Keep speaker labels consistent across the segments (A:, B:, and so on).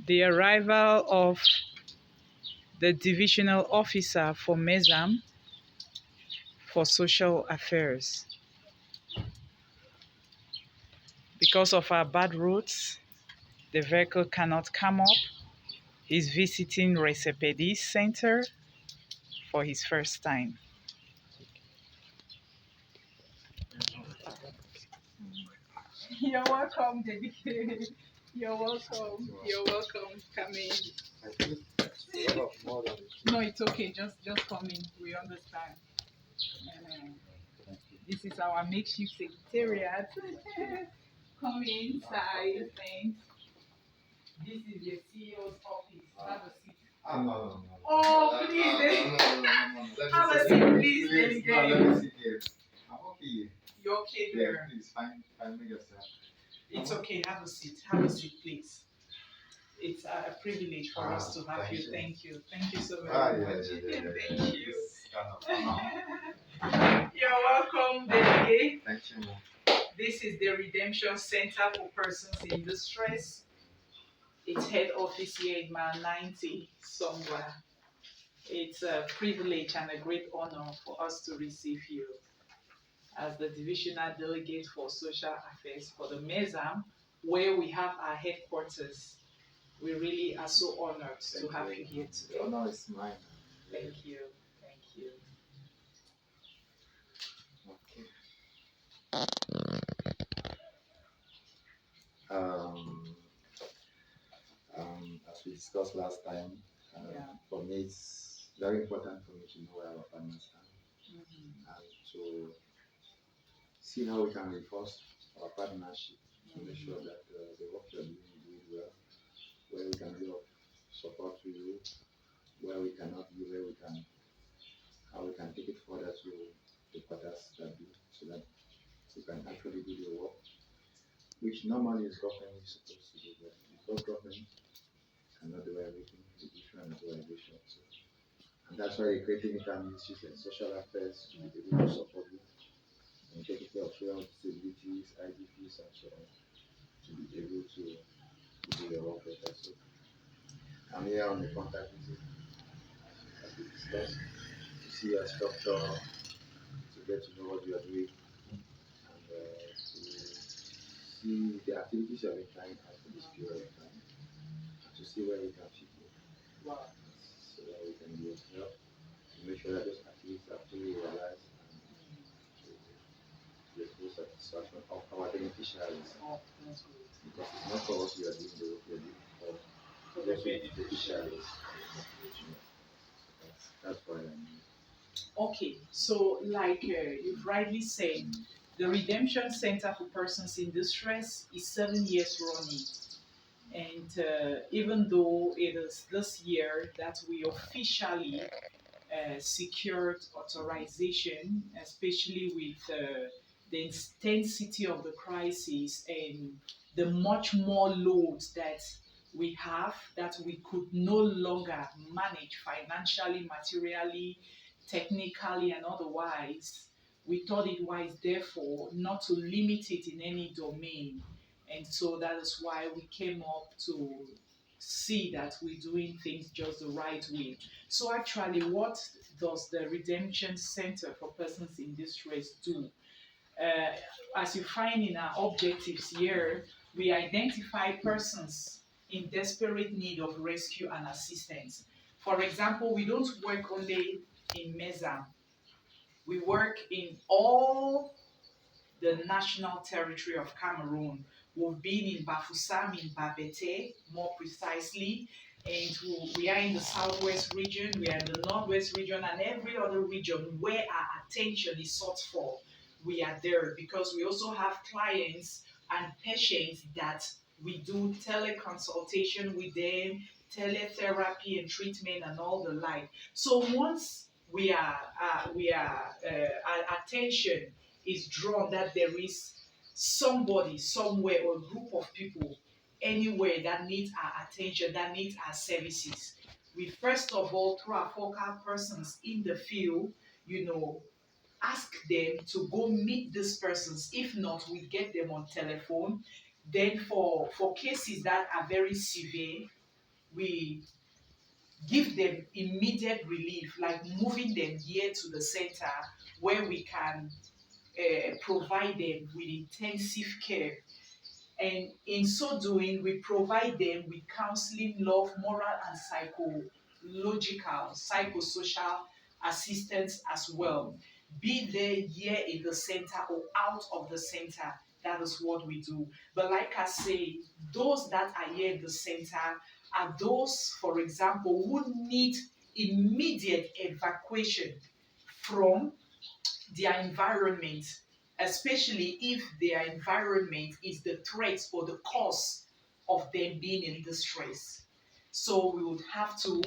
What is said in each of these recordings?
A: The arrival of the divisional officer for Mezam for social affairs. Because of our bad roads, the vehicle cannot come up. He's visiting Recepedis Center for his first time. You're welcome, David. You're welcome. You're welcome. Come in. No, it's okay. Just come in. We understand. This is our makeshift secretariat. Come inside. Thanks. This is the CEO's office. Have a seat. No. Oh, please. Have a seat, please. Let me sit here. I'm okay. You're okay there? Yeah, please. Find me yourself. It's okay. Have a seat. Have a seat, please. It's a privilege for us to have you. Thank you. Thank you so very much. Thank you. You're welcome, Delegate. Thank you. This is the Redemption Center for Persons in Distress. Its head office here in Mile 90 somewhere. It's a privilege and a great honor for us to receive you as the divisional delegate for social affairs for the Mezam, where we have our headquarters. We really are so honored to have you here today. The honor is mine. Thank you. Thank you.
B: As we discussed last time, for me it's very important for me to know where our partners are and to see how we can reinforce our partnership to make sure that the work you're doing is well, where we can be of support to you, where we cannot be, how we can take it further to the quarters that do, so that we can actually do the work, which normally is government is supposed to do, but because government cannot do everything, the different organization. So, and that's why creating interministries and social affairs to be able to support you and taking care of children with disabilities, IDPs, and so on, to be able to do your work better. So, I'm here on the contact visit, as we discussed, to see your structure, to get to know what you are doing, and to see the activities you have been trying out for this period of time, and to see where we can fit in. Wow. So that we can be of help to make sure that those activities are fully realized and to the full satisfaction of our beneficiaries. Oh, that's good. Because it's not for us we are doing the work, we are doing for those beneficiaries. That's why I mean.
A: Okay, so like you've rightly said, the Redemption Center for Persons in Distress is 7 years running. And even though it is this year that we officially secured authorization, especially with the intensity of the crisis and the much more load that we have, that we could no longer manage financially, materially, technically, and otherwise, we thought it wise, therefore, not to limit it in any domain. And so that is why we came up to see that we're doing things just the right way. So actually, what does the Redemption Center for Persons in Distress do? As you find in our objectives here, we identify persons in desperate need of rescue and assistance. For example, we don't work only in Mezam. We work in all the national territory of Cameroon. We've been in Bafoussam, in Babete, more precisely, and we are in the southwest region, we are in the northwest region, and every other region where our attention is sought for, we are there, because we also have clients and patients that we do teleconsultation with them, teletherapy and treatment and all the like. So once our attention is drawn that there is somebody somewhere or a group of people anywhere that needs our attention, that needs our services, we first of all, through our focal persons in the field, ask them to go meet these persons. If not, we get them on telephone. Then for cases that are very severe, we give them immediate relief, like moving them here to the center where we can provide them with intensive care. And in so doing, we provide them with counseling, love, moral, and psychological, psychosocial assistance as well. Be they here in the center or out of the center, that is what we do. But like I say, those that are here in the center are those, for example, who need immediate evacuation from their environment, especially if their environment is the threat or the cause of them being in distress. So we would have to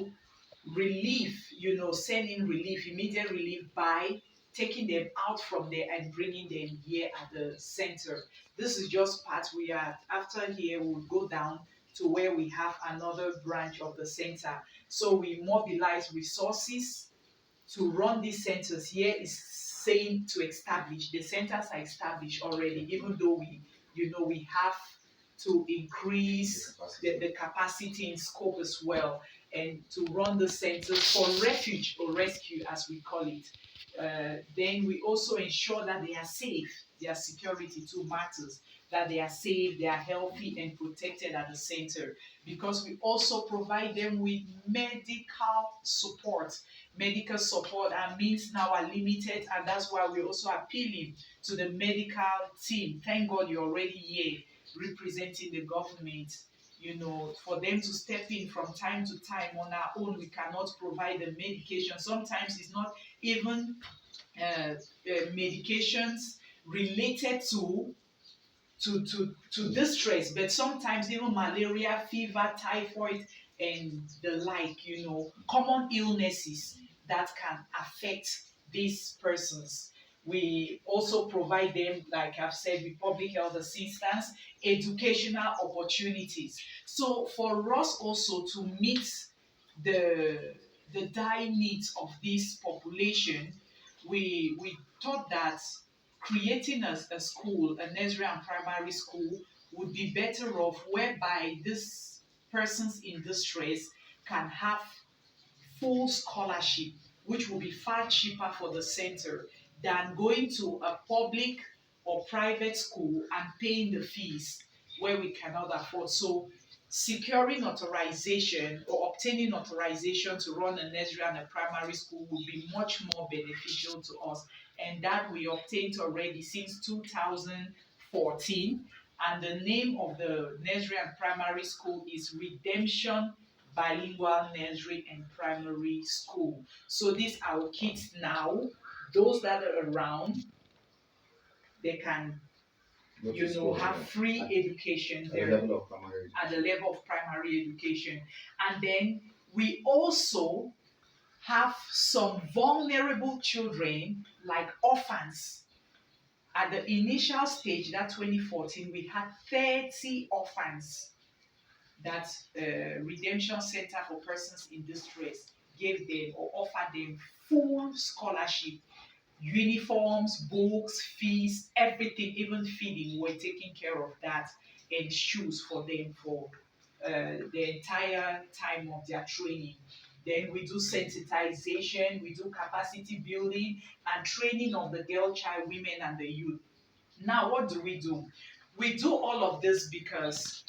A: relief, send in relief, immediate relief by taking them out from there and bringing them here at the center. This is just part we are, after here we'll go down to where we have another branch of the center. So we mobilize resources to run these centers. Here is saying to establish. The centers are established already, even though we have to increase the capacity in scope as well, and to run the centers for refuge or rescue, as we call it. Then we also ensure that they are safe. Their security too matters, that they are safe, they are healthy and protected at the center, because we also provide them with medical support. Medical support, our means now are limited, and that's why we're also appealing to the medical team. Thank God you're already here representing the government, for them to step in from time to time. On our own, we cannot provide the medication. Sometimes it's not even medications related to distress, but sometimes even malaria, fever, typhoid, and the like, common illnesses that can affect these persons. We also provide them, like I've said, with public health assistance, educational opportunities. So for us also to meet the dire needs of this population, we thought that creating a school, a nursery and primary school, would be better off, whereby these persons in distress can have full scholarship, which will be far cheaper for the center than going to a public or private school and paying the fees where we cannot afford. So securing authorization or obtaining authorization to run a nursery and a primary school will be much more beneficial to us. And that we obtained already since 2014. And the name of the nursery and primary school is Redemption Bilingual Nursery and Primary School. So these are our kids now. Those that are around, they can have free education there at the level of primary education. And then we also have some vulnerable children, like orphans. At the initial stage, that 2014, we had 30 orphans that Redemption Center for Persons in Distress gave them or offered them full scholarship, uniforms, books, fees, everything, even feeding. We're taking care of that, and shoes for them for the entire time of their training. Then we do sensitization, we do capacity building and training of the girl child, women, and the youth. Now, what do? We do all of this because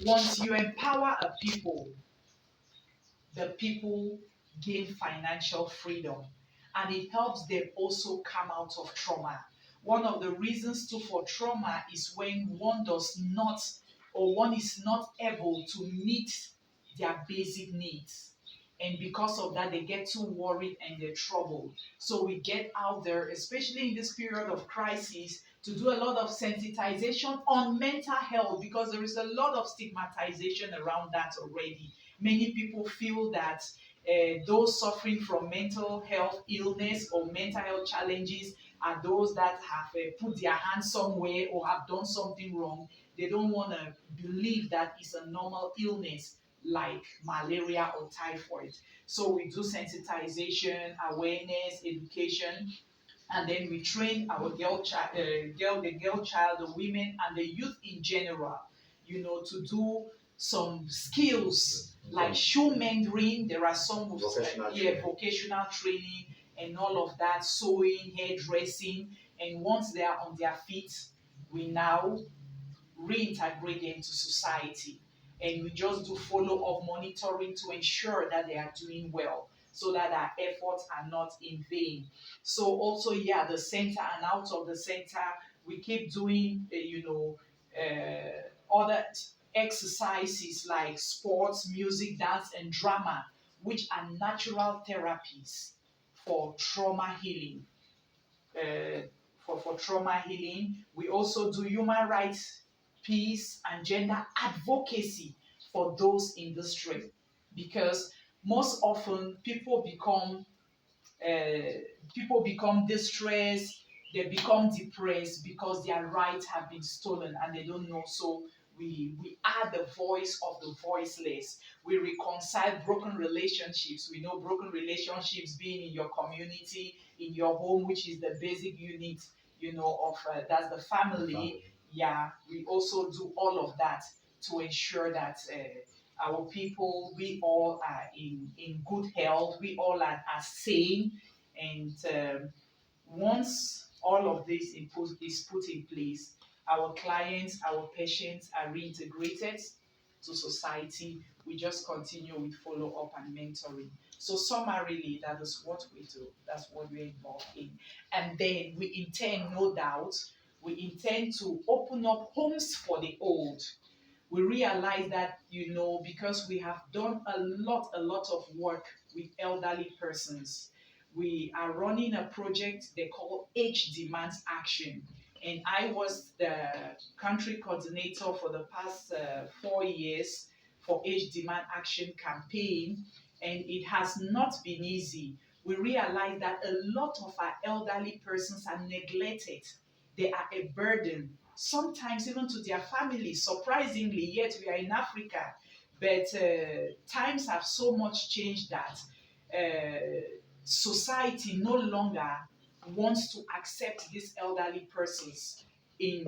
A: once you empower a people, the people gain financial freedom, and it helps them also come out of trauma. One of the reasons too for trauma is when one does not, or one is not able to meet their basic needs. And because of that, they get too worried and they're troubled. So we get out there, especially in this period of crisis, to do a lot of sensitization on mental health, because there is a lot of stigmatization around that already. Many people feel that those suffering from mental health illness or mental health challenges are those that have put their hands somewhere or have done something wrong. They don't want to believe that it's a normal illness like malaria or typhoid. So we do sensitization, awareness, education, and then we train our the girl child, the women, and the youth in general, to do some skills like shoe mending. There are some with vocational training and all of that, sewing, hairdressing. And once they are on their feet, we now reintegrate them to society. And we just do follow up monitoring to ensure that they are doing well so that our efforts are not in vain. So, also, yeah, the center and out of the center, we keep doing, other exercises like sports, music, dance, and drama, which are natural therapies for trauma healing. uh, for trauma healing. We also do human rights, peace, and gender advocacy for those in distress, because most often uh, people become distressed, they become depressed because their rights have been stolen and they don't know. So we are the voice of the voiceless. We reconcile broken relationships. We know broken relationships being in your community, in your home, which is the basic unit, of that's the family. Yeah, we also do all of that to ensure that our people, we all are in good health, we all are sane, and once all of this is put in place, our clients, our patients are reintegrated to society. We just continue with follow up and mentoring. So, summarily, that is what we do. That's what we're involved in. And then we intend, no doubt, we intend to open up homes for the old. We realize that, because we have done a lot of work with elderly persons, we are running a project they call Age Demands Action. And I was the country coordinator for the past 4 years for Age Demand Action campaign, and it has not been easy. We realize that a lot of our elderly persons are neglected. They are a burden, sometimes even to their families, surprisingly, yet we are in Africa. But times have so much changed that society no longer wants to accept these elderly persons in,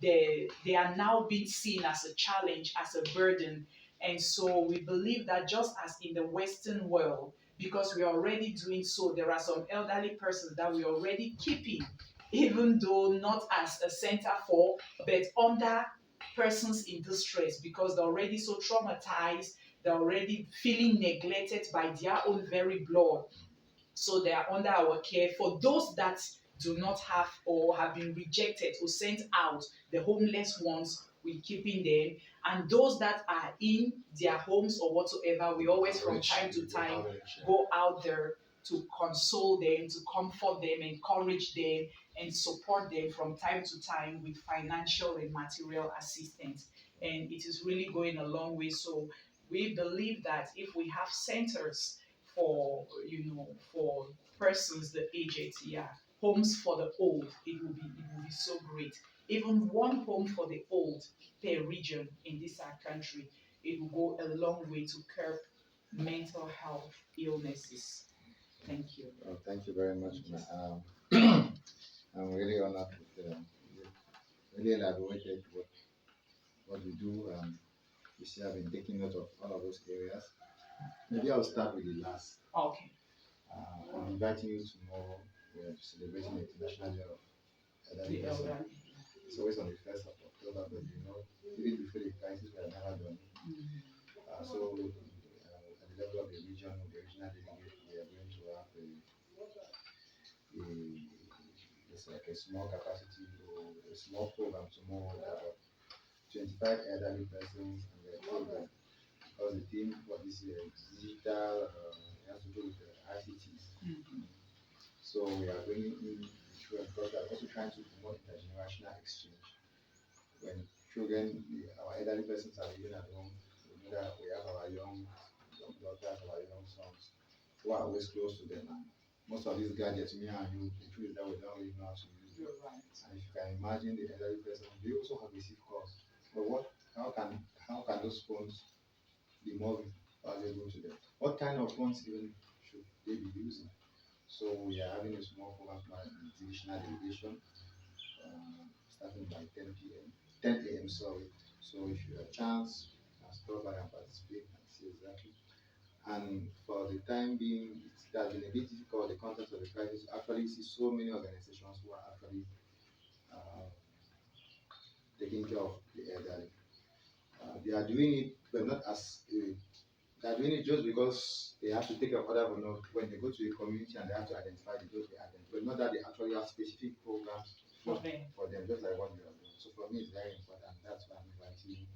A: they are now being seen as a challenge, as a burden. And so we believe that just as in the Western world, because we are already doing so, there are some elderly persons that we're already keeping, even though not as a center for, but under persons in distress, because they're already so traumatized, they're already feeling neglected by their own very blood. So they are under our care. For those that do not have or have been rejected or sent out, the homeless ones, we're keeping them. And those that are in their homes or whatsoever, we always from time to time go out there to console them, to comfort them, encourage them, and support them from time to time with financial and material assistance. And it is really going a long way. So we believe that if we have centers for persons the aged, yeah, homes for the old, it will be so great. Even one home for the old per region in this our country, it will go a long way to curb mental health illnesses. Thank you.
B: Well, thank you very much, ma. I'm really honored with really elaborated what you do. You see, I've been taking note of all of those areas. Maybe I'll start with the last.
A: Okay.
B: I'm inviting you tomorrow. We're celebrating the International Day of Elderly
A: The
B: Person.
A: elderly.
B: It's always on the 1st of October, but even before the crisis, we had never done it. So, at the level of the region, with the regional delegate, we are going to have it's like a small capacity or a small program tomorrow about 25 elderly persons and their children. Because the theme for this year is digital, it has to do with the ICTs. So we are bringing in children because we are also trying to promote intergenerational exchange. When children, our elderly persons are living at home, we know that we have our young daughters, our young sons who are always close to them. And most of these gadgets, me and you, the truth is that we don't really know how to use them.
A: Right.
B: And if you can imagine the elderly person, they also have received calls. But how can those phones be more valuable to them? What kind of phones even should they be using? So we are having a small program for divisional delegation, starting by 10 p.m. 10 a.m. Sorry. So if you have a chance, stop by and participate and see exactly. And for the time being, it has been a bit difficult. The context of the crisis. Actually, you see so many organizations who are actually uh, taking care of the elderly. They are doing it, but not as they are doing it just because they have to take care of other vulnerable. When they go to a community and they have to identify the those they identify, but not that they actually have specific programs for them, just like what you are doing. So for me, it's very important. That's why I'm inviting you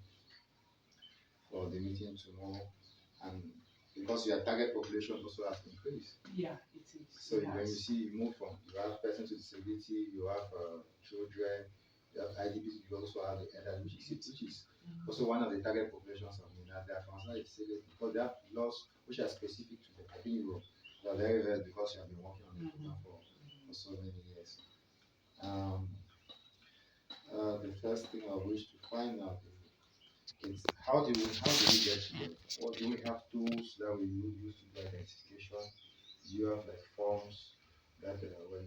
B: for the meeting tomorrow, and because your target population also has increased.
A: Yeah, it is.
B: So when you see you move from you have persons with disability, you have children, you have IDPs, you also have the elderly, which is also one of the target populations of MENA. They are considered disability because they have laws which are specific to them. I think you are very well because you have been working on the program for so many years. The first thing I wish to find out is how do we get to them? What do we have tools that we use to do identification? Do you have like forms that when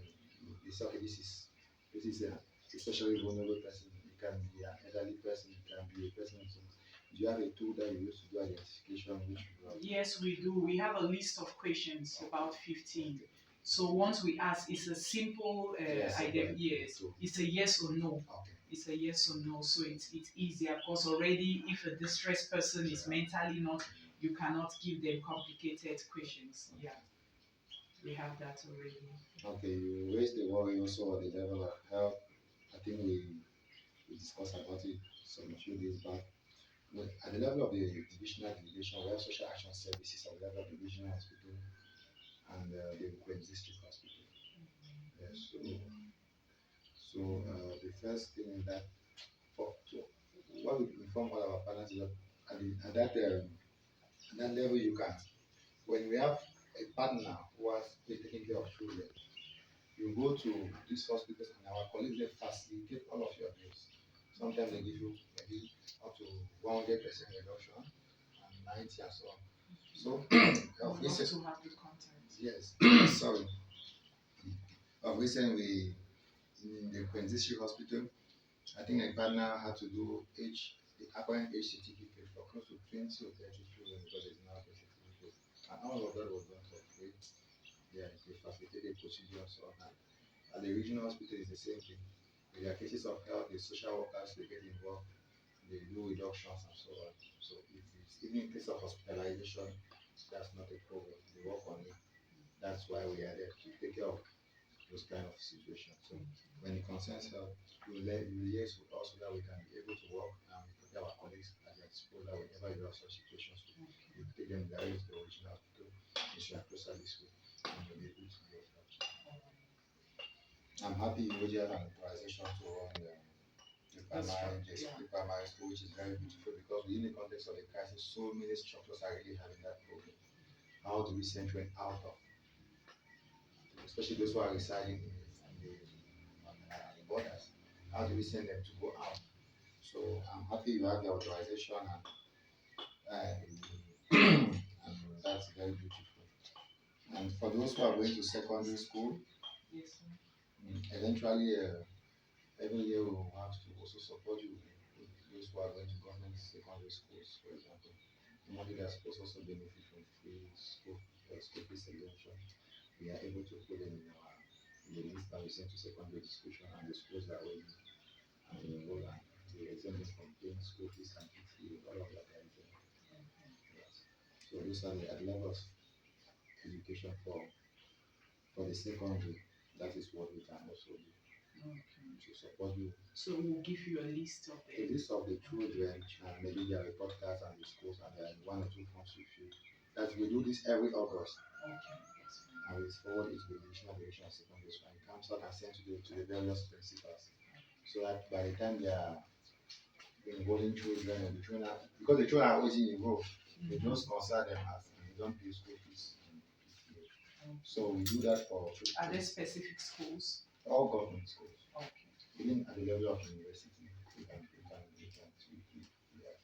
B: you say okay, this is a especially vulnerable person, it can be an elderly person, it can be a person. Do you have a tool that you use to do identification?
A: Yes, we do. We have a list of questions, about 15. So once we ask, it's a simple yes, it's a yes or no.
B: Okay.
A: It's a yes or no, so it's easier because already if a distressed person is mentally not, you cannot give them complicated questions. Yeah, we have that already.
B: Okay, you raised the worry also at the level of health. I think we discussed about it some few days back. But at the level of the divisional delegation, we have social action services at the level of the regional hospital and the Queen's District Hospital. Yes, so the first thing is that so what we inform all our partners is that at that level you can, when we have a partner who has been taking care of children, you go to these hospitals and our colleagues they facilitate all of your bills. Sometimes they give you maybe up to 100% reduction and 90 and so on. So, of recent,
A: to have the contact.
B: Yes, sorry. Of recent, we in the Queen's District Hospital, I think a partner had to do the acquiring age certificate for close to 20 or 30 children because it's now a certificate. And all of that was done for free. Yeah, they facilitated procedures on that. At the regional hospital, it's the same thing. In their cases of health, the social workers they get involved, they do reductions and so on. So if it's even in case of hospitalization, that's not a problem. They work on it. That's why we are there to take care of those kind of situations. So when it concerns health, you liaise with us so that we can be able to work and we put our colleagues at their disposal whenever you have such situations. We take them directly to the original hospital, which are closer this way, and we'll be able to get help. I'm happy you already have an authorization to run the primary school, which is very beautiful because within the context of the crisis, so many structures are really having that problem. How do we send children out of, especially those who are residing on the borders? How do we send them to go out? So I'm happy you have the authorization and that's very beautiful. And for those who are going to secondary school,
A: yes,
B: eventually every year we will have to also support you with those who are going to government secondary schools, for example. Normally, they are supposed to also benefit from free school fees exemption. We are able to put them in the list that we send to secondary education and the schools that we enroll and we exempt them from paying school fees and PTA, all of that are exempt. Yes. So these are the levels of education for the secondary. That is what we can also do. To support you.
A: So we'll give you a list of
B: the list of the children and maybe their report cards and the schools and then one or two forms we fill. That we do this every August.
A: Okay.
B: And we forward it to the divisional direction of secondary school and it comes out and sent to the various principals. So that by the time they are enrolling children and the children are, because the children are always enrolled, they just consider them as and they don't pay school fees. So we do that for children.
A: Are there specific schools?
B: All government schools.
A: Okay.
B: Even at the level of university, we can yeah.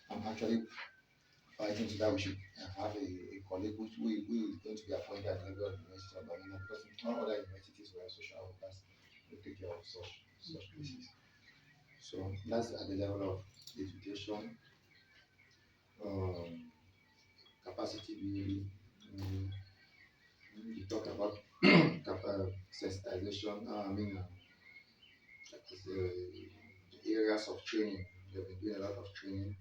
B: I'm actually fighting so that we should have a colleague which we is going to be appointed at the level of the University of Birmingham because in all other universities we have social workers who take care of such cases. So that's at the level of education. um, capacity building. Mm, you talk about sensitization. The areas of training. You've been doing a lot of training.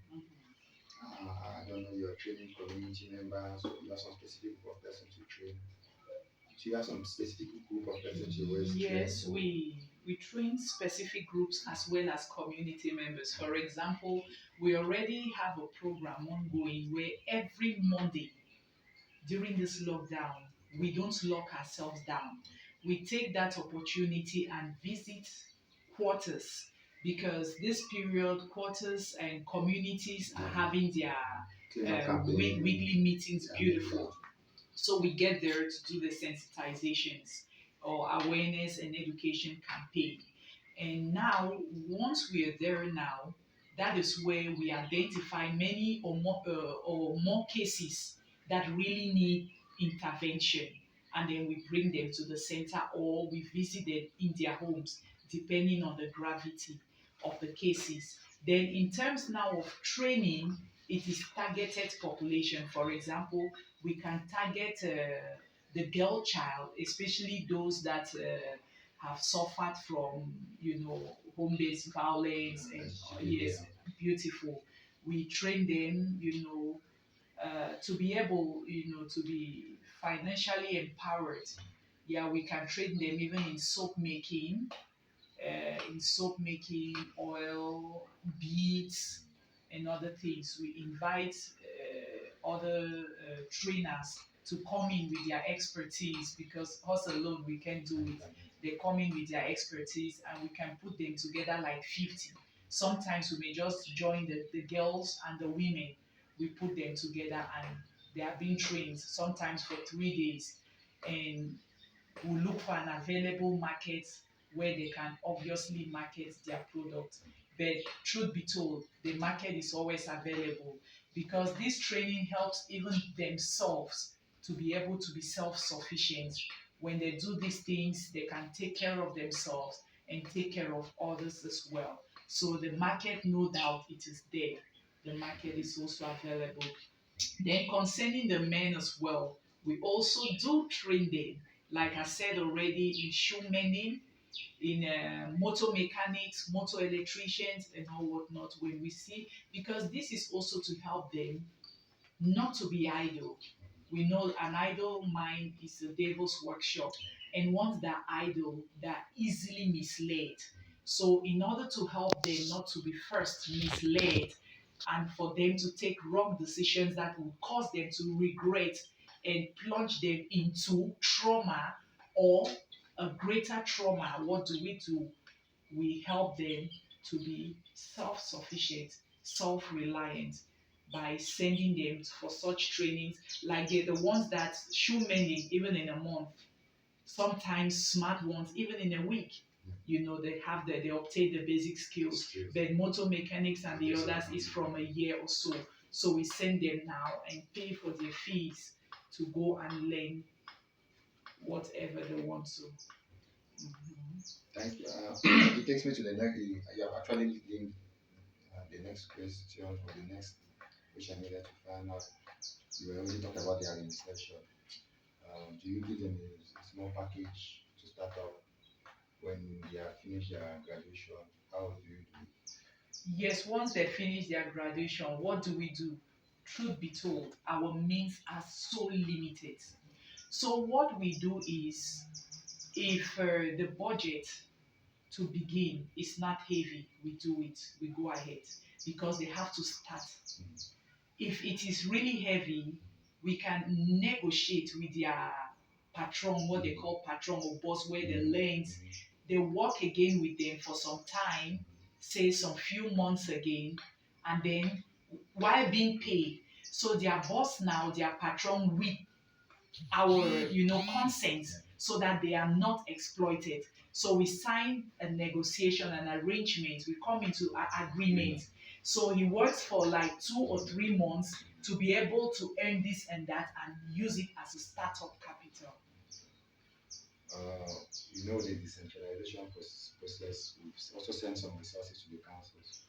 B: I don't know, you're training community members, or you have some specific group of persons to train. So you have some specific group of persons you always train.
A: Yes, we train specific groups as well as community members. For example, we already have a program ongoing where every Monday during this lockdown, we don't lock ourselves down. We take that opportunity and visit quarters because this period, quarters and communities are having their weekly meetings. Beautiful. So we get there to do the sensitizations or awareness and education campaign. And now, once we are there now, that is where we identify many or more cases that really need intervention. And then we bring them to the center or we visit them in their homes, depending on the gravity of the cases. Then, in terms now of training, it is targeted population. For example, we can target the girl child, especially those that have suffered from, home-based violence, and yes, beautiful. We train them, to be able, to be financially empowered. Yeah, we can train them even in soap making, oil, beads, and other things. We invite other trainers to come in with their expertise because us alone we can't do it. They come in with their expertise and we can put them together like 50. Sometimes we may just join the girls and the women. We put them together and they are being trained sometimes for 3 days. And will look for an available market where they can obviously market their product. But truth be told, the market is always available because this training helps even themselves to be able to be self-sufficient. When they do these things, they can take care of themselves and take care of others as well. So the market, no doubt, it is there. The market is also available. Then concerning the men as well, we also do train them. Like I said already, in shoe mending, in motor mechanics, motor electricians, and all whatnot. When we see, because this is also to help them not to be idle. We know an idle mind is the devil's workshop, and once they're idle, they're easily misled. So, in order to help them not to be first misled and for them to take wrong decisions that will cause them to regret and plunge them into trauma or a greater trauma, what do? We help them to be self sufficient, self reliant by sending them for such trainings like the ones that shoe mending even in a month, sometimes smart ones even in a week. They obtain the basic skills. But motor mechanics and the others is from a year or so. So we send them now and pay for their fees to go and learn whatever they want to.
B: Thank you. It takes me to the next. You have actually linked the next question or the next which I needed to find out. You were already talking about the administration. Do you give them a small package to start up when they have finished their graduation? How do you do it?
A: Yes, once they finish their graduation, what do we do? Truth be told, our means are so limited. So what we do is, if the budget to begin is not heavy, we do it. We go ahead because they have to start. If it is really heavy, we can negotiate with their patron, what they call patron or boss, where they learn. They work again with them for some time, say some few months again, and then while being paid. So their boss now, their patron, with our consent so that they are not exploited. So we sign a negotiation, an arrangement, we come into an agreement. So he works for like 2 or 3 months to be able to earn this and that and use it as a startup capital.
B: The decentralization process, we also send some resources to the councils,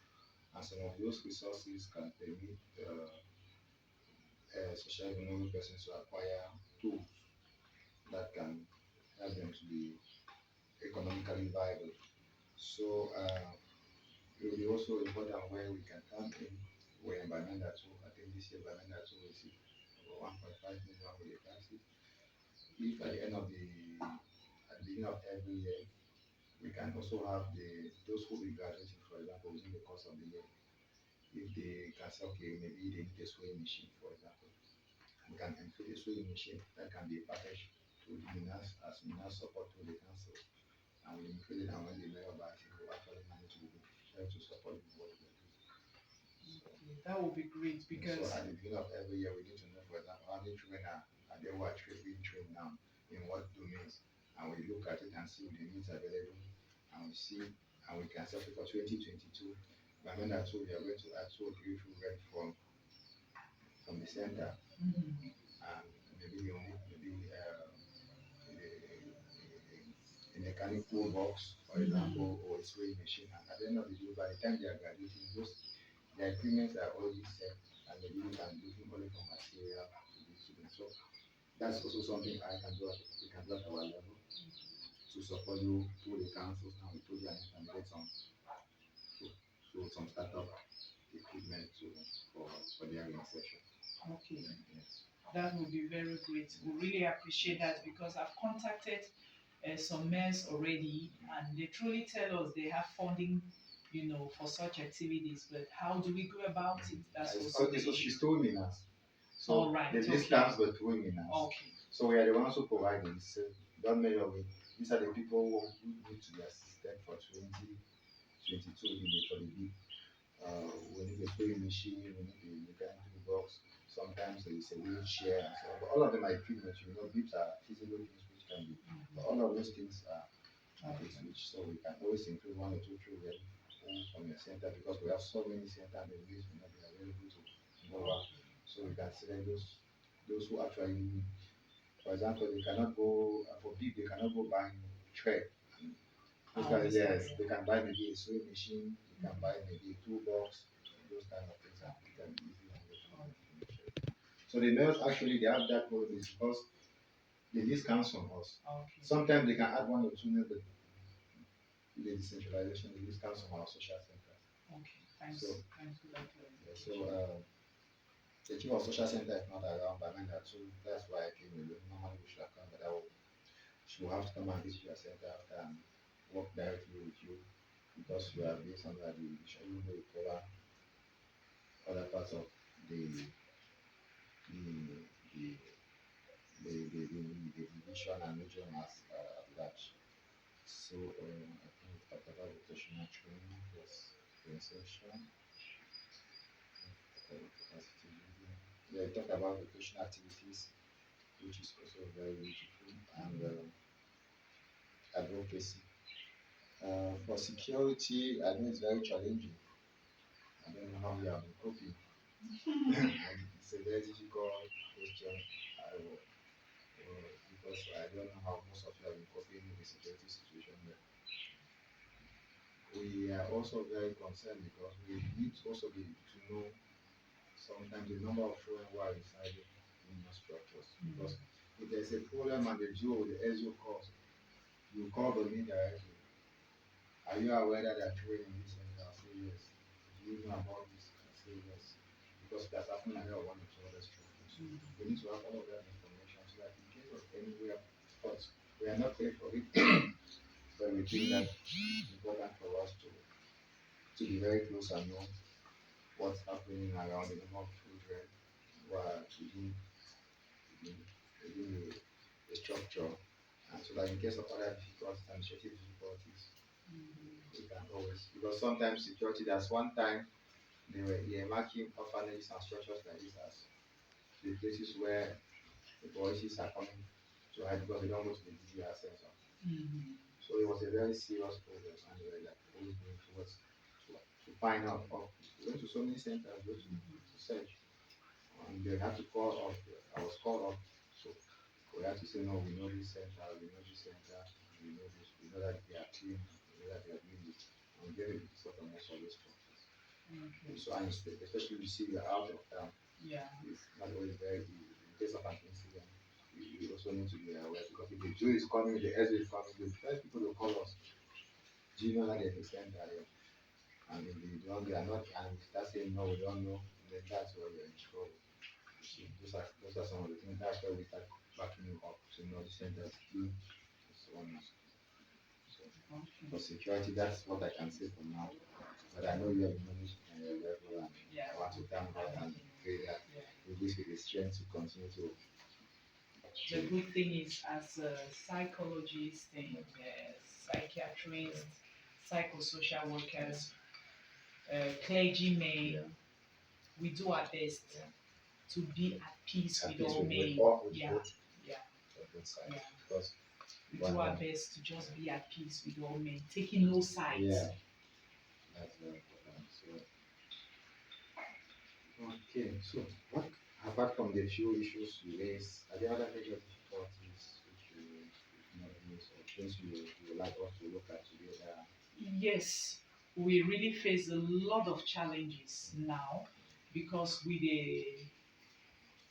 B: and some of those resources can permit socioeconomic persons to acquire tools that can help them to be economically viable. So it will be also important where we can come in. We're in Banana too. I think this year Banana too will see over 1.5 million with the taxes. If at the end of the at the beginning of every year we can also have those who will be graduating, for example, within the course of the year, if they can say, okay, maybe they need a sewing machine, for example, we can include a sewing machine that can be packaged to the Minas as Minas support to the council, and we include it, and when the mayor buys it, we actually manage to help to support the work they do.
A: Okay, that would be great because
B: So at the beginning of every year, we need to know, for example, how many children are there who are being trained now in what domains, and we look at it and see the needs available, and we see, and we can set it for 2022. By when that, so we are going to add 2 or 3 children from the center,
A: mhm,
B: and maybe you need maybe a mechanic toolbox, for example, or a sewing machine, and at the end of the day, by the time they are graduating, those the agreements are already set, and maybe you can looking only for material to the students. So that's also something I can do. We can do at our level to support you through the councils, and we told you and get some startup equipment for their insertion.
A: okay,
B: Yes.
A: that would be very great. We really appreciate that because I've contacted some mayors already, and they truly tell us they have funding, for such activities. But how do we go about it? That's also the
B: So
A: issue.
B: she's two minas. So
A: All right.
B: the
A: Okay.
B: list stands for two minas.
A: Okay.
B: So we are the ones who provide this. So don't measure with. These are the people who need to be assisted for 2022 for the big. We need a sewing machine, we need a mechanical box. Sometimes there is a wheelchair and so on. But all of them are equipment. These are physical things which can be. But all of those things are things which, so we can always include 1 or 2 children from your center, because we have so many centers and the ways may not be available to go out. So we can select those who actually need. For example, they cannot go for big. They cannot go buy thread. Those guys, yes, they can buy maybe a sewing machine. They can buy maybe a toolbox. Those kind of things, and they can easily handle from information. So the males actually they have that role is because the list comes from us.
A: Okay.
B: Sometimes they can add 1 or 2 names, but the decentralization the list comes from our social center.
A: Okay. Thanks.
B: So,
A: Thanks for that.
B: yeah, so the chief of social center is not around by then, so that's why I came alone. Normally we should have come, but she will have to come and visit your center after and work directly with you, because you are based on that you should even cover other parts of the the the the division and region as large. So I think we talked about vocational training plus reinsertion, capacity building. Yeah, we talked about vocational activities, which is also very beautiful, and advocacy. For security, I know it's very challenging. I don't know how you have been coping. And it's a very difficult question, because I don't know how most of you have been coping with the security situation. But we are also very concerned because we need to also be to know sometimes the number of children who are residing in those structures. Because if there's a problem and the GO, the SO calls, you call the me directly. Are you aware that there are children in this center? I'll say yes. Do you know about this? I say yes. Because that's happening here 1 or 2 other structures. We need to have all of that information so that in case of anywhere, of course, we are not paid for it, but we think that it's important for us to be very close and know what's happening around the number of children who are within, within the structure, and so that in case of other difficulties, administrative difficulties, we can always, because sometimes security, there's one time they were marking orphanages and structures like this as the places where the voices are coming to hide because they don't go to the DDR center. So it was a very serious problem, and they were like always going towards to find out. We went to so many centers just to search, and they had to call up. I was called up, so we had to say no. We know this center. We know this center. We know this. We know that they are clean. We know that they are doing this. And we get a sort of most of those structures.
A: Okay.
B: So and especially you see we are out of town.
A: Yeah.
B: It's not always very easy. In case of an incident, you also need to be aware because if the Jew is coming, the SU is coming, the first people to call us, do you know that there's a center here? And if they are not, and we start saying no, we don't know, then that's where you're in trouble. You see, those are some of the things. That's why we start backing you up to know the centers do so on. So
A: Okay.
B: for security, that's what I can say for now. But I know you have managed level, and
A: Yeah.
B: I want to thank God and pray that we wish with the strength to continue to
A: The good thing is, as a psychologist and psychiatrists, psychosocial workers, clergymen, we do our best to be at peace with all men. Yeah, yeah, yeah.
B: Because
A: we do our best to just be at peace with all men, taking no sides.
B: Yeah, that's very important. So, okay, so what apart from the few issues you raise, are there other major difficulties which you know or things you would like us to look at together?
A: Yes, we really face a lot of challenges now because with the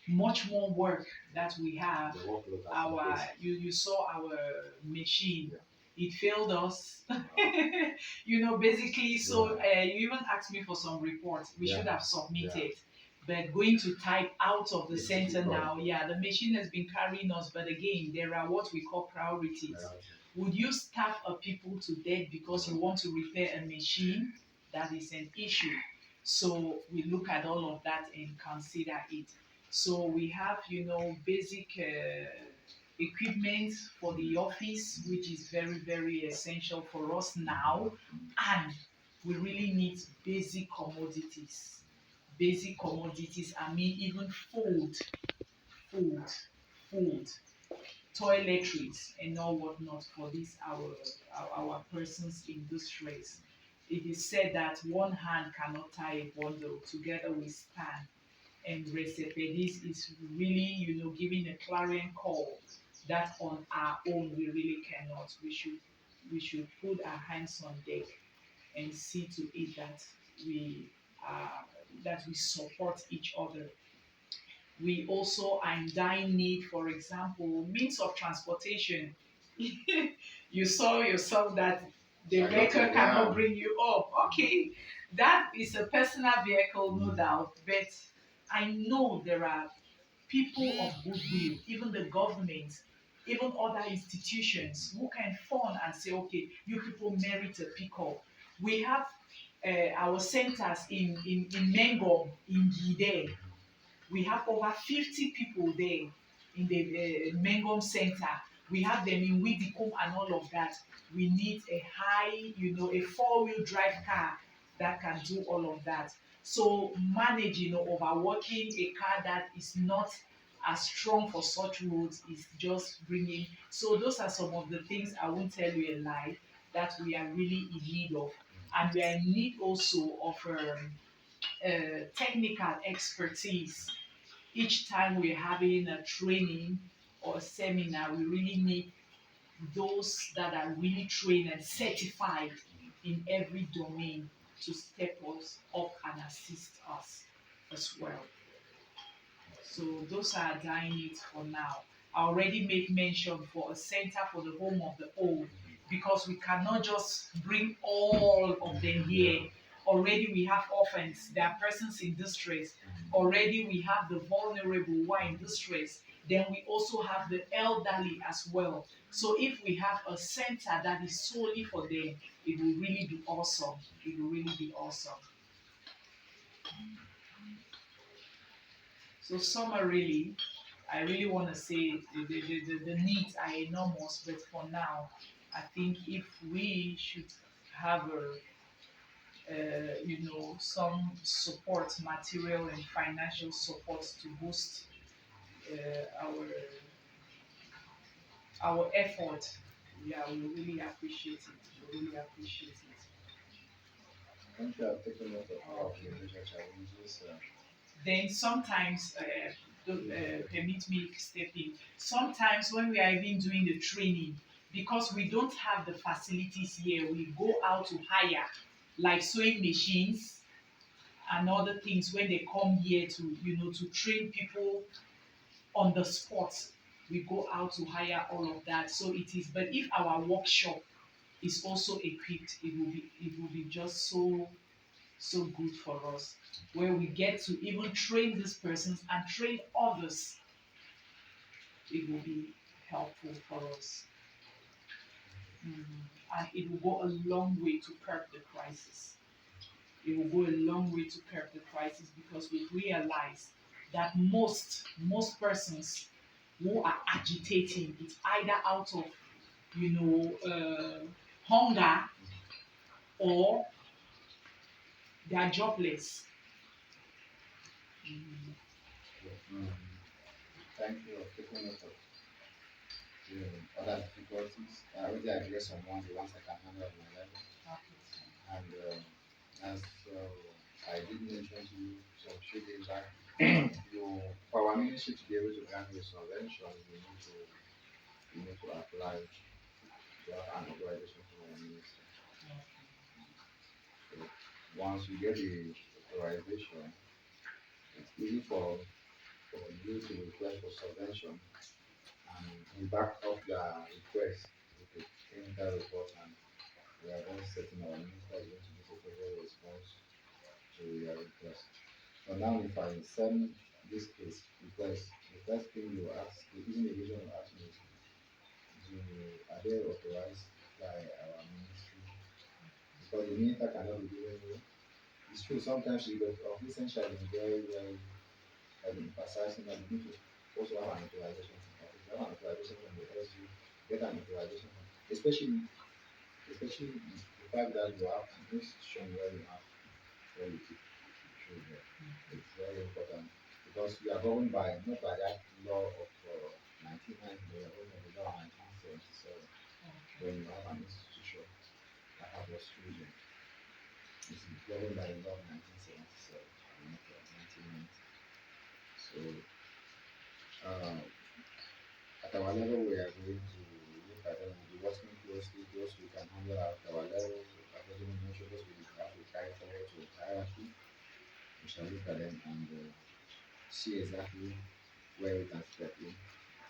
A: much more work that we have,
B: The workload has
A: our
B: increased.
A: you saw our machine,
B: Yeah.
A: it failed us. Basically, so you even asked me for some reports we should have submitted, but going to type out of the
B: It's
A: center
B: difficult.
A: now, the machine has been carrying us, but again, there are what we call priorities. Would you starve a people to death because you want to repair a machine? That is an issue. So we look at all of that and consider it. So we have, basic equipment for the office, which is very, very essential for us now. And we really need basic commodities. Basic commodities, I mean, even food, food, toiletries, and all whatnot for this our persons in distress. It is said that one hand cannot tie a bundle, together we stand. And Recepedis is really, giving a clarion call that on our own we really cannot. We should put our hands on deck and see to it we uh, that we support each other. We also are in dire need, for example, means of transportation. You saw yourself that the vehicle cannot bring you up. Okay, that is a personal vehicle, no doubt, but I know there are people of goodwill, even the government, even other institutions who can fund and say, okay, you people merit a pickup. We have our centers in Mengom, in Gide. We have over 50 people there in the Mengom Center. We have them in Widikum and all of that. We need a a four-wheel drive car that can do all of that. So managing or overworking a car that is not as strong for such roads is just bringing. So those are some of the things, I won't tell you a lie, that we are really in need of. And we are in need also of technical expertise. Each time we're having a training or a seminar, we really need those that are really trained and certified in every domain to step us up and assist us as well. So those are dying needs for now. I already made mention for a center for the home of the old because we cannot just bring all of them here. Already we have orphans, there are persons in distress. Already we have the vulnerable who are in distress. Then we also have the elderly as well. So if we have a center that is solely for them, it will really be awesome. It will really be awesome. So summarily, I really want to say the needs are enormous, but for now, I think if we should have some support, material and financial support to boost our effort, yeah, we really appreciate it. We really appreciate it.
B: Thank you. I've taken note of all of the major challenges.
A: Then sometimes, permit me stepping, sometimes when we are even doing the training, because we don't have the facilities here, we go out to hire like sewing machines, and other things when they come here to to train people on the spot. We go out to hire all of that. So it is. But if our workshop is also equipped, it will be just so good for us, where we get to even train these persons and train others. It will be helpful for us. And it will go a long way to curb the crisis. It will go a long way to curb the crisis, because we realize that most persons who are agitating, it's either out of hunger, or they are jobless.
B: Mm. Thank you for taking note of other difficulties. I already addressed some ones, the ones I can handle at my level. And as I did mention to you some few days back, for our ministry to be able to grant you subvention, you need to apply to have an authorization from our ministry. So once you get the authorization, it's easy for you to request for subvention, and we back up your request with the technical report, and we are then setting our minister is going to give a favorable response to your request. So now if I send this case request, the first thing you ask, the reason you ask me is, are they authorized by our ministry? Because the minister cannot be giving you. It's true, sometimes you get of recent shall be very emphasizing that you need to also have an authorization from office. You have an authorization from the SU, get an authorization from, especially the fact that you have an institution where you have where you keep children. It's very important, because we are governed by not by that law of 1990, we are governed by the law of 1977. When you have an institution that has those children, it's governed by the law of 1977 and not 1990. So at our level, we are going to look at them. We'll be working closely. Those we can handle at our level, according to measure, those we have to carry forward to hierarchy. We shall look at them and see exactly where we can step in,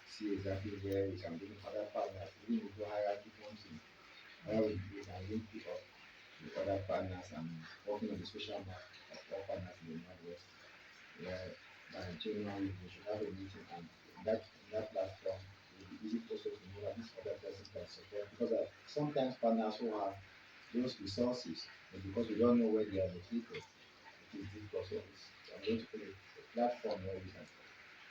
B: see exactly where we can bring other partners. We need to hierarchy function, where we can link it up with other partners and working on the social map of all partners in the Northwest, where by January we should have a meeting, and that platform it will be easy also to know that this other person can support, because sometimes partners who have those resources, but because we don't know where they are located, it is difficult. So I'm going to put a platform where we can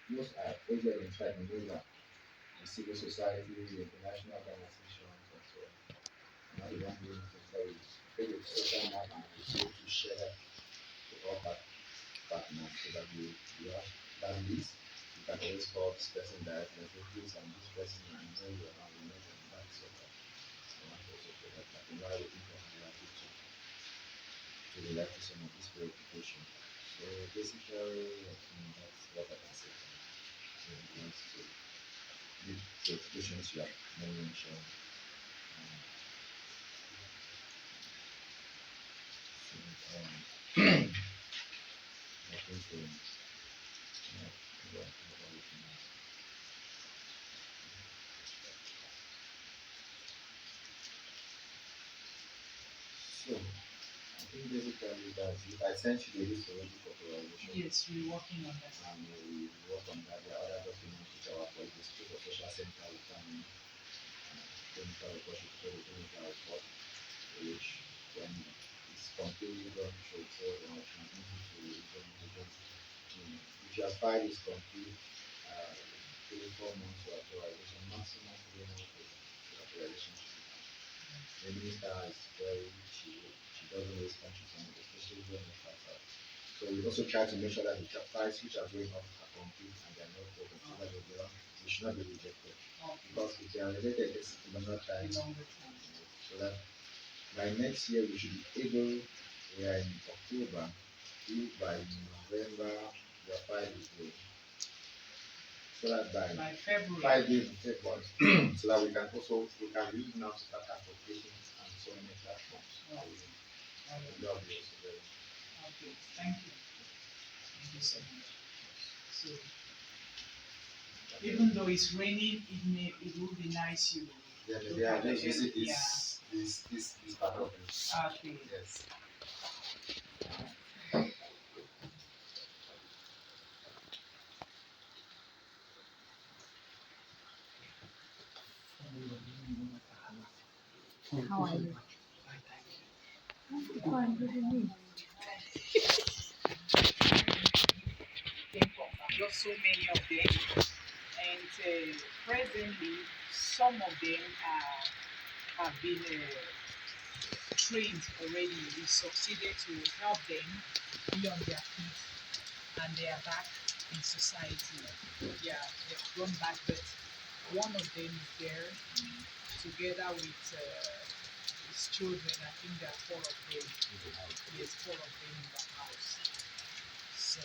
B: use our agent inside the Mezam, the civil society, the international organizations, and so on. I'm not the one doing it, so we create a social map and we be able to share that to all partners, so that we have that list. You can always call this person directly and say, please, I'm this person, I know you are not related, and that's so that I want to also put that back. And while looking for hierarchy to relate to some of this verification. So basically, I think that's what I can say in regards to the verifications you have mentioned. Um, so, I think so I think basically that's it. I sent you the list already for authorization.
A: Yes, we're working on that.
B: And we work on that. There are other documents which are for the School of Social Center will come in, clinical report, clinical report, which when it's completely done, should say transmit it to the region. If your file is complete, 3 4 months for authorization, maximum 3 months for authorization. The minister is very, she doesn't waste country time, especially when it comes out. So we also try to make sure that the files which are going up are complete and they are not broken, so that they should not be rejected. Because if they are rejected, it's longer time. So that by next year we should be able, we are in October, if by November your file is ready. So that by
A: February,
B: 5 days in February, so that we can use now to start applications and so many platforms. That will be also very
A: Okay, thank you. Thank you so much. So even though it's raining, it would be nice you look
B: Yeah,
A: at the
B: let's visit
A: yeah.
B: this part of it.
A: Okay.
B: Yes.
C: How are you? I'm fine. What do you mean?
A: Just so many of them, and presently some of them have been trained already. We succeeded to help them be on their feet and they are back in society. Yeah, they've gone back, but one of them is there together with his children. I think there are four of them. Yes, four of them in the house. So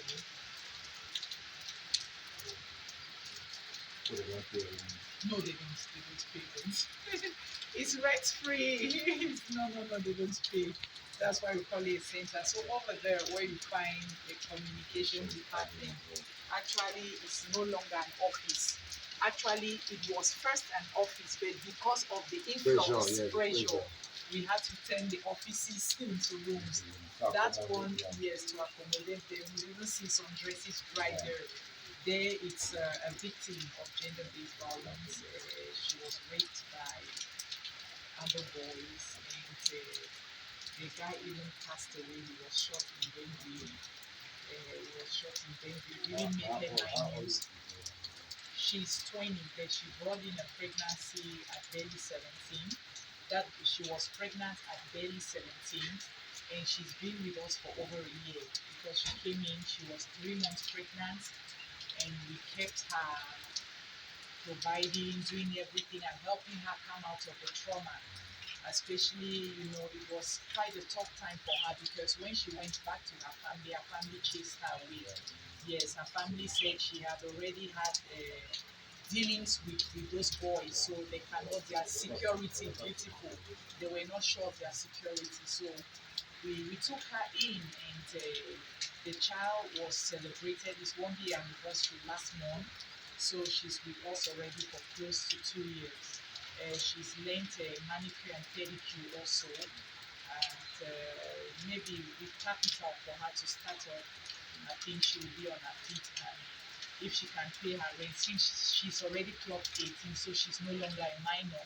A: no, they don't pay rent. It's rent free. No, they don't pay. That's why we call it a center. So over there where you find the communication department, actually it's no longer an office. Actually it was first an office, but because of the influx pressure, we had to turn the offices into rooms. That one, yes, to accommodate them. You even see some dresses right there. There, it's a victim of gender-based violence. She was raped by other boys, and the guy even passed away. He was shot in Denver. He was shot in Denver. Really made headline news. She's 20, but she brought in a pregnancy at barely 17. That she was pregnant at barely 17, and she's been with us for over a year because she came in. She was 3 months pregnant, and we kept her providing, doing everything, and helping her come out of the trauma. Especially, it was quite a tough time for her because when she went back to her family chased her away. Yes, her family said she had already had dealings with those boys, so they cannot, their security beautiful. They were not sure of their security, so we took her in, and the child was celebrated his 1 year anniversary last month. So she's with us already for close to 2 years. She's learned manicure and pedicure also, and maybe with capital for her to start off, I think she will be on her feet, and if she can pay her rent, since she's already clocked 18, so she's no longer a minor.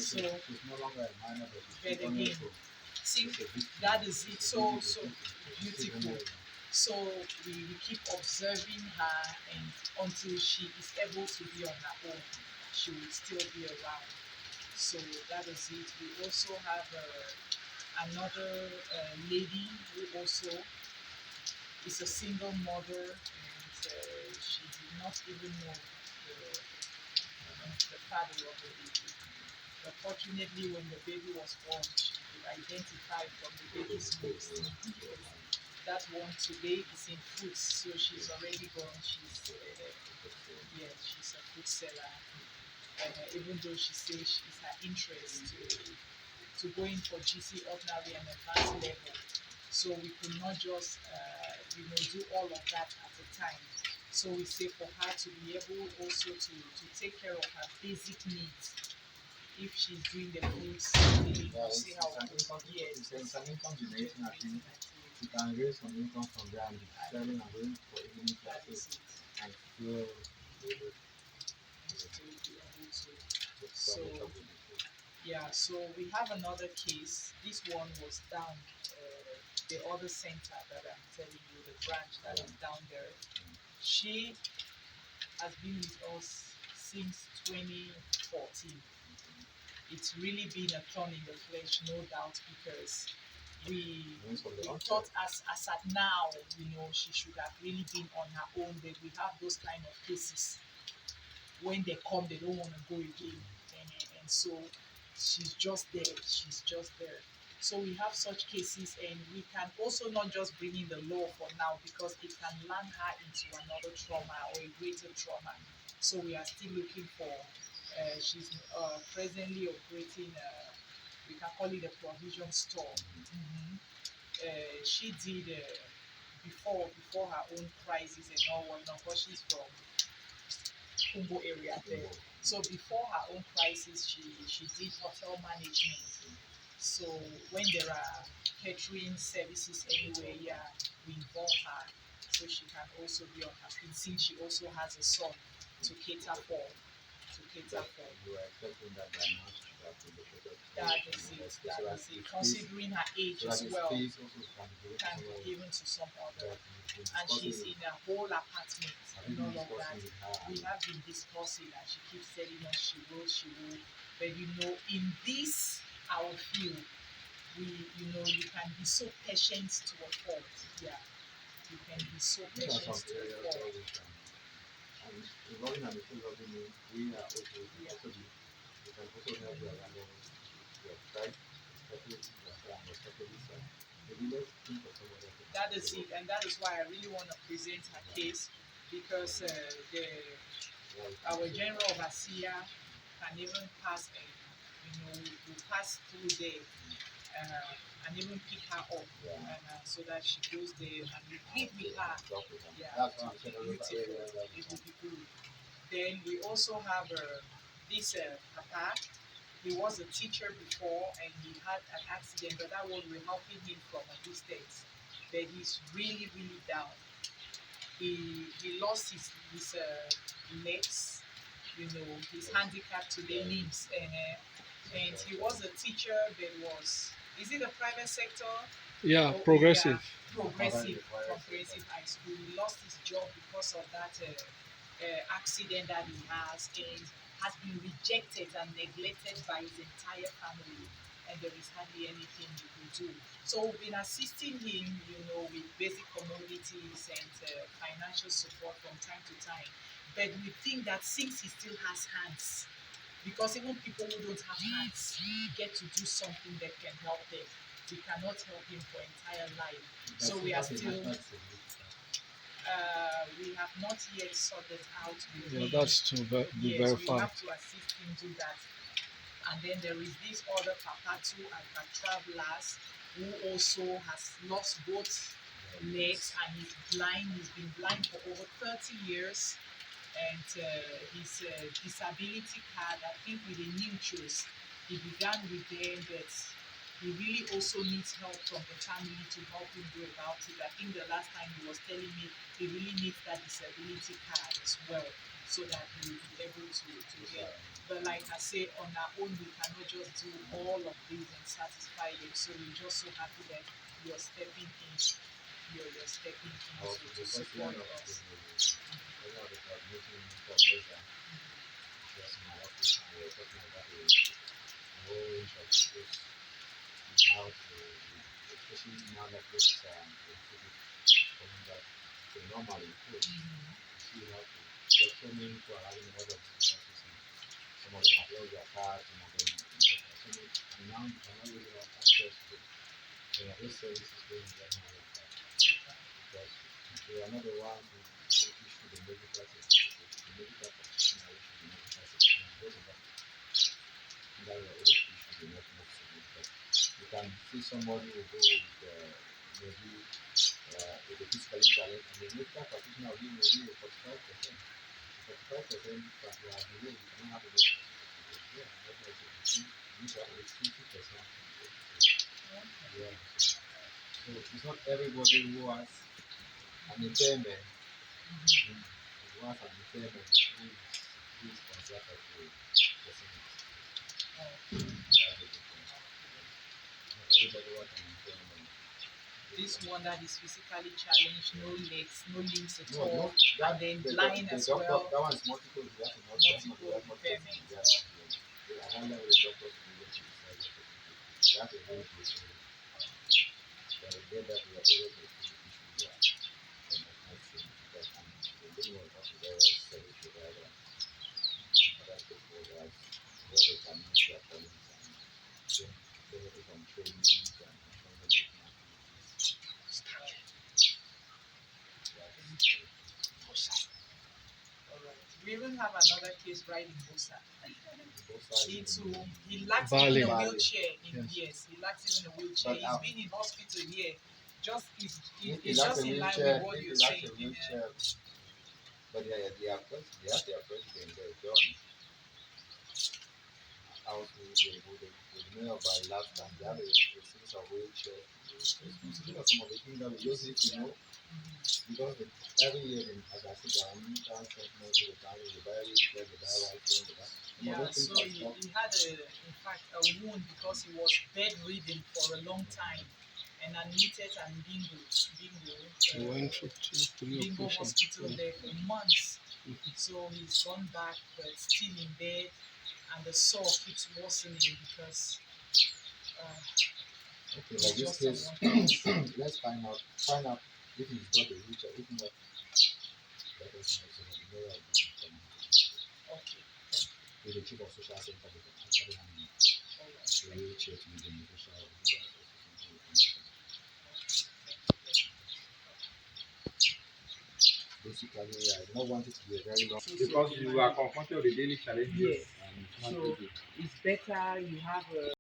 A: So
B: she's no longer a minor, but she's
A: but again, see, that is it. So beautiful. So we keep observing her, and until she is able to be on her own, she will still be around. So that is it. We also have another lady who also is a single mother, and she did not even know the father of the baby. But fortunately, when the baby was born, she could identify from the baby's nose. That one today is in fruits, so she's already gone. She's a fruit seller. And even though she says it's her interest to go in for GC ordinary and advanced level, so we could not just do all of that at a time. So we say for her to be able also to take care of her basic needs. If she's doing the fruits, you see how
B: it's an income generating activity. You can raise some income from there and be selling and going for evening classes and feel
A: so so we have another case. This one was down the other center that I'm telling you, the branch that is down there. She has been with us since 2014. It's really been a thorn in the flesh, no doubt, because we thought as at now, she should have really been on her own, but we have those kind of cases. When they come, they don't want to go again. And so she's just there. She's just there. So we have such cases, and we can also not just bring in the law for now because it can land her into another trauma or a greater trauma. So we are still looking for, she's presently operating, we can call it a provision store. she did before her own crisis and all whatnot, because she's from Kumbo area there. So before her own crisis, she did hotel management. So when there are catering services anywhere, yeah, we involve her so she can also be on her feet, since she also has a son to cater for. To cater for.
B: You are expecting that by now she should have been located.
A: That is it. That is it. Considering her age as well, can be given to some other. And she's in a whole apartment and all of that. We have been discussing that she keeps telling us she will. But in this our field, you can be so patient to a fault. Yeah. You can be so patient to a fault.
B: And involving and before involving me, we are also we can also help you around your tribe, especially maybe let's think of somebody else.
A: That is it, and that is why I really want to present her case, because our general overseer can even pass will pass through there and even pick her up, so that she goes there and we plead with her. Yeah,
B: That's what I'm saying.
A: beautiful. It will be good. Then we also have this papa. He was a teacher before and he had an accident, but that one we're helping him from a distance. But he's really, really down. He lost his legs, he's handicapped to the limbs, and he was a teacher, but is it a private sector?
C: Yeah,
A: Oh,
C: progressive.
A: yeah, progressive high school. He lost his job because of that accident that he has, and has been rejected and neglected by his entire family, and there is hardly anything he can do. So we've been assisting him, with basic commodities and financial support from time to time. But we think that since he still has hands, because even people who don't have hands get to do something that can help them. We cannot help him for entire life. So we are still, we have not yet sorted out with
C: Yeah,
A: him.
C: that's to be
A: Yes, we
C: verified.
A: have to assist him do that. And then there is this other Papa too at the Travelers, who also has lost both legs and is blind. He's been blind for over 30 years. And his disability card, I think with the new choice, he began with them, but he really also needs help from the family to help him go about it. I think the last time he was telling me he really needs that disability card as well, so that he will be able to get. But like I say, on our own, we cannot just do all of these and satisfy them. So we're just so happy that you're stepping in. You're stepping in to support us.
B: How to, especially now that this is coming back to normal in food, see how to, there's so many people are having a lot of resources, and some of them have lost their cars, some of them, and now you cannot really have access to those services going right now like that, because they are not the one who issue the medical certificate, the medical practitioner issue the medical certificate, and those are that we are able to issue the medical certificate. You can see somebody who go with maybe with a physically challenge, and the medical practitioner will give maybe a 45%. 45% that you are delayed, you cannot have a medical certificate. Yeah, that's what you need to have a 50%. Yeah. So it's not everybody who has an impairment, who has an impairment, who is considered a person. Everybody who has an impairment.
A: This one that is physically challenged, no legs, no limbs at
B: No,
A: all,
B: that,
A: and then
B: the
A: blind
B: doctor,
A: as well.
B: that one is multiple. You have to not
A: Multiple impairment.
B: Yeah, I don't know the doctors will be able to decide what to do. You have to really be sure that we get that we are able to issue that medicine, because the thing was also very service provider, other stakeholders, where they can meet their colleagues and benefit from trainings and information activities.
A: All right. We even have another case right in Bosa. He too, he lacks
C: Valley.
A: even a wheelchair.
C: Yes.
A: Yes, he lacks even a wheelchair.
B: But,
A: He's been in hospital here. Just
B: if he
A: it's
B: lacks
A: just
B: a
A: in line
B: wheelchair,
A: with what
B: if he
A: you're
B: lacks
A: saying.
B: a wheelchair, but they have their president there, John. Out with the mayor by last time, they have a series of wheelchair. These are some of the things that we just need to know, because every year, as I sit down, sentiment to the county, they buy wheelchair, they buy right here, they buy.
A: Yeah, so he had in fact a wound because he was bedridden for a long time and admitted at
C: He went through three
A: Bingo
C: operations.
A: hospital there for months. So he's gone back but still in bed, and the sore keeps worsening because
B: Okay,
A: it's
B: like this
A: just
B: case,
A: unwanted.
B: let's find out if he's got a wheelchair. If not, let us know so that the mayor will be informed.
A: Okay,
B: With the chief of social center, they can actually handle
A: all right.
B: the wheelchair to the beneficial. Basically, I do not want it to be a very long, because you are confronted with the daily challenges.
A: Yes.
B: And it's not
A: So
B: easy.
A: it's better you have a